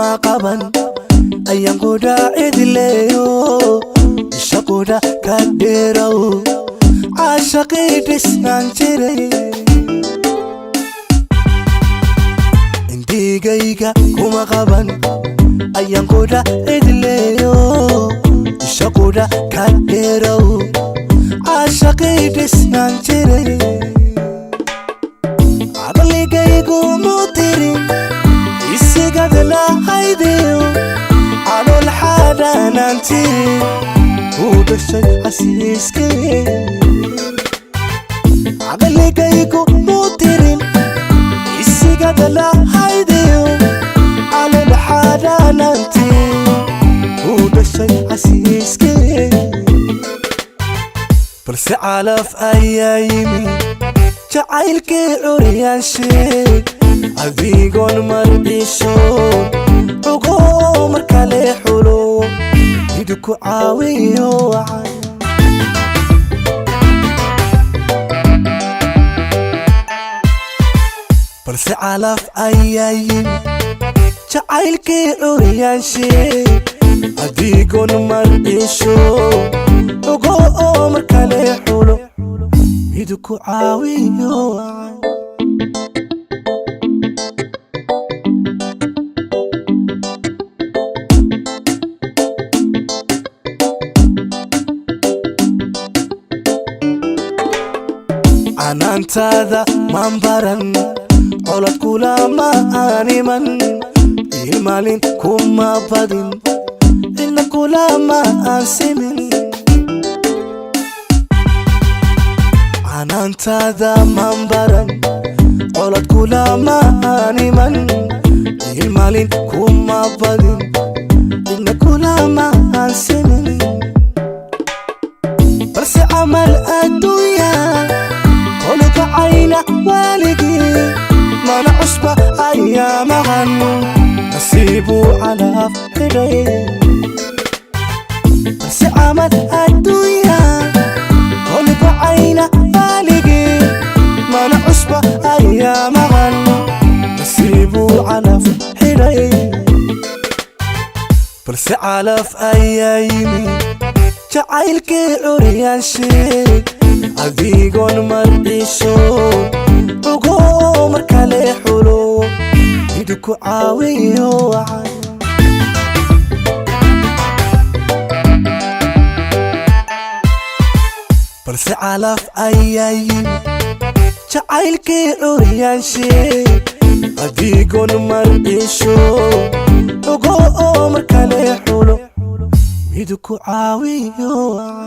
kuma qaban ayaan goda idleeyo shaqoda ka dheeraw aashaqii dhisnaan jiray indigayga kuma qaban ayaan goda idleeyo shaqoda ka dheeraw aashaqii dhisnaan jiray aqligaygu mutirin isigadla haydiyo alol xadananti udashay xasiiske aqligaygu mutirin isigadla haydiyo alol xadananti udashay xasiiske balse calaf ayaa yimi jacaylkii curiyaan sheeg adigoon mardhisho ugo markale xulo idku caawiyo wacan balse calaf ayaa yimi jacaylkii curiyaan sheeg adigoon mardhisho ugo markale xulo idku caawiyo wacan anaantaada mambaran colad kulama aaniman ilmaalin kuma badin ina kulama aansimin anaantaada mambaran colad kulama aaniman ilmaalin kuma badin ina kulama aansimin balse camal adduunya ولك عين والدي ما نعشبه أيامها نصيبه على فقري بس عمل الدنيا ولك عين والدي ما نعشبه أيامها نصيبه على فقري بس على أيامي جعلك عريان شيء adigoon mardhisho ugo markale xulo idku caawiyo wacan balse calaf ayaa yimi jacaylkii curiyaan sheeg adigoon mardhisho ugo markale xulo idku caawiyo wacan